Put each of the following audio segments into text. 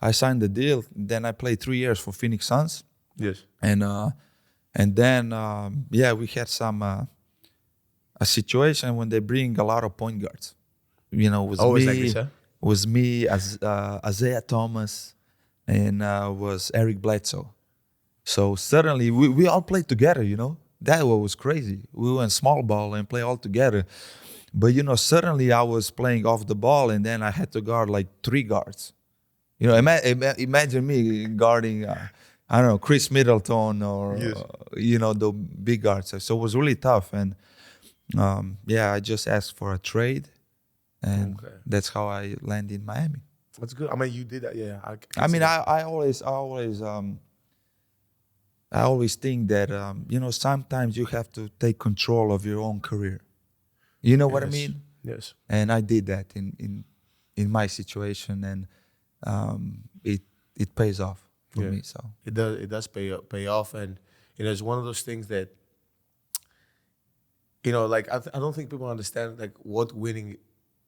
I signed the deal. Then I played 3 years for Phoenix Suns. Yes. And then we had some a situation when they bring a lot of point guards. You know, it was me, Isaiah Thomas, and was Eric Bledsoe. So suddenly we all played together. You know, that was crazy. We went small ball and play all together. But you know, suddenly I was playing off the ball, and then I had to guard like 3 guards. You know, imagine me guarding. I don't know, Chris Middleton or, you know, the big guards. So it was really tough. And, I just asked for a trade. And that's how I landed in Miami. That's good. I mean, you did that, yeah. I always think that, you know, sometimes you have to take control of your own career. You know what I mean? Yes. And I did that in my situation. And it pays off. For me, so it does pay off, and you know, it's one of those things that, you know, like I don't think people understand like what winning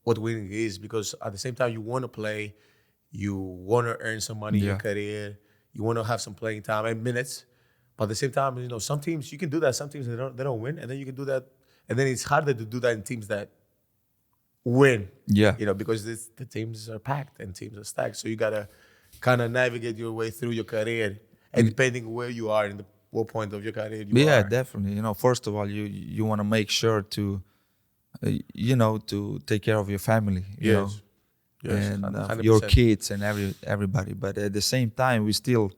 is, because at the same time you want to play, you want to earn some money in your career, you want to have some playing time and minutes, but at the same time, you know, some teams you can do that, some teams they don't win, and then you can do that, and then it's harder to do that in teams that win. Yeah, you know, because the teams are packed and teams are stacked, so you gotta kind of navigate your way through your career, and depending where you are in what point of your career you are. Yeah, definitely. You know, first of all, you want to make sure to, you know, to take care of your family. You know, and your kids and everybody. But at the same time, we still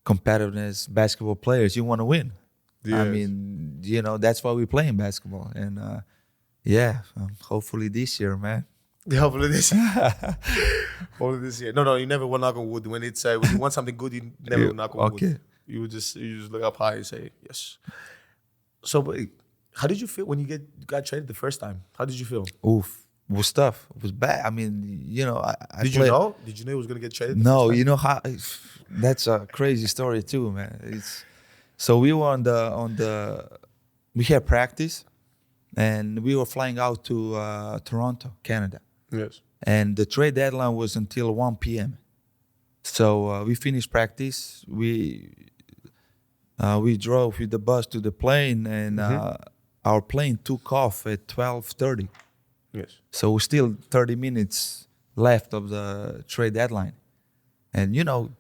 competitiveness basketball players. You want to win. Yes. I mean, you know, that's why we play in basketball. And hopefully this year, man. Hopefully this year. Hopefully this year. No, you never will knock on wood. When it's when you want something good, you never will knock on wood. You just look up high and say yes. So, but how did you feel when you got traded the first time? How did you feel? Oof, it was tough. It was bad. I mean, you know, Did you know? Did you know he was gonna get traded? No, you know how. That's a crazy story too, man. So we were we had practice, and we were flying out to Toronto, Canada. Yes. And the trade deadline was until 1 p.m. So we finished practice. We drove with the bus to the plane, and our plane took off at 12:30. Yes. So still 30 minutes left of the trade deadline. And, you know,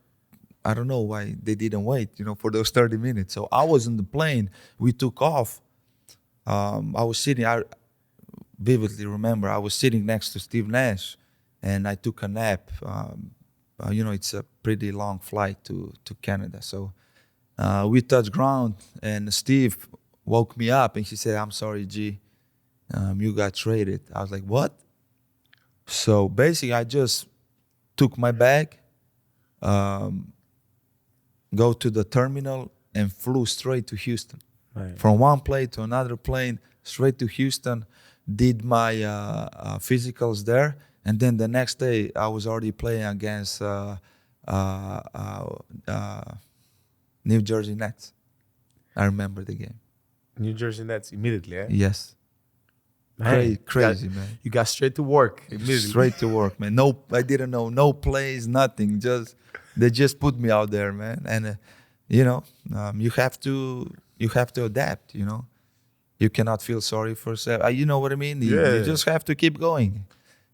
I don't know why they didn't wait, you know, for those 30 minutes. So I was in the plane. We took off. I was sitting, I vividly remember, I was sitting next to Steve Nash, and I took a nap. You know, it's a pretty long flight to Canada. So we touched ground, and Steve woke me up, and he said, "I'm sorry, G, you got traded." I was like, "What?" So basically, I just took my bag, go to the terminal, and flew straight to Houston. Right. From one plane to another plane, straight to Houston, did my physicals there, and then the next day I was already playing against New Jersey Nets. I remember the game. New Jersey Nets immediately, eh? Yes. Crazy, man. You got straight to work immediately. Straight to work, man. No, I didn't know, no plays, nothing. They just put me out there, man. And you know, you have to adapt. You know, you cannot feel sorry for yourself. You know what I mean? You just have to keep going.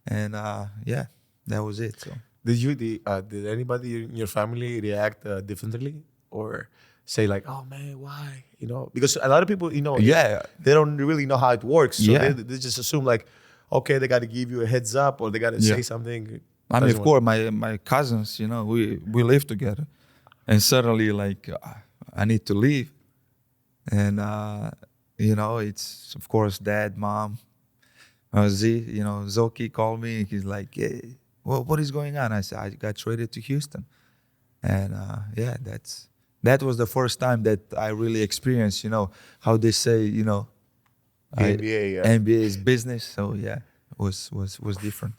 And that was it. So did anybody in your family react differently, or say like, "Oh man, why?" You know, because a lot of people, you know, they don't really know how it works, so they just assume like, okay, they got to give you a heads up, or they got to say something. I mean, of course, my cousins, you know, we live together, and suddenly like I need to leave, and you know, it's of course dad, mom, you know, Zoki called me. He's like, "Hey, what is going on?" I said, "I got traded to Houston," and that was the first time that I really experienced, you know, how they say, you know, NBA, NBA is business. So it was different.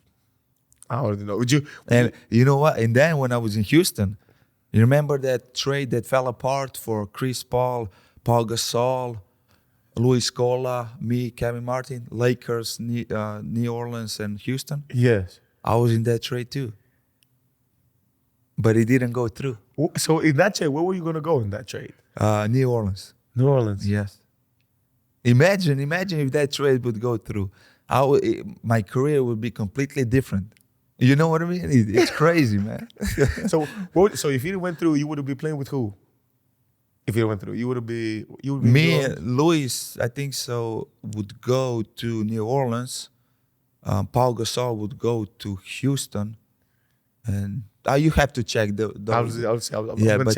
I don't know. And you know what? And then when I was in Houston, you remember that trade that fell apart for Chris Paul, Paul Gasol, Luis Scola, me, Kevin Martin, Lakers, New Orleans, and Houston? Yes. I was in that trade too. but it didn't go through. So in that trade, where were you going to go in that trade? New Orleans. New Orleans. Yes. Imagine if that trade would go through. My career would be completely different. You know what I mean? It's crazy, man. So if it went through, you would have been playing with who? If it went through, you would be me and Luis, I think so, would go to New Orleans. Paul Gasol would go to Houston, and you have to check but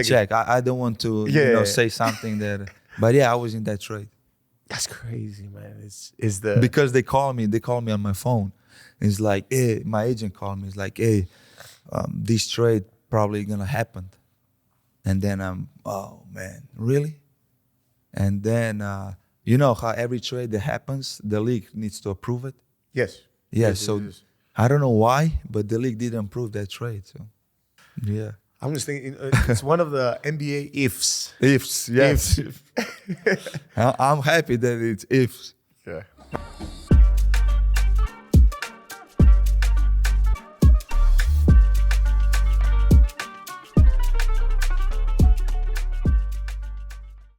check. I don't want to say something that. But yeah, I was in that trade. That's crazy, man. Because they call me on my phone. It's like, hey, my agent called me. It's like, hey, this trade probably gonna happen. And then oh man, really? And then you know how every trade that happens, the league needs to approve it. Yes. Yeah. So I don't know why, but the league didn't approve that trade. So yeah. I'm just thinking it's one of the NBA ifs. Ifs, yes. I'm happy that it's ifs. Yeah.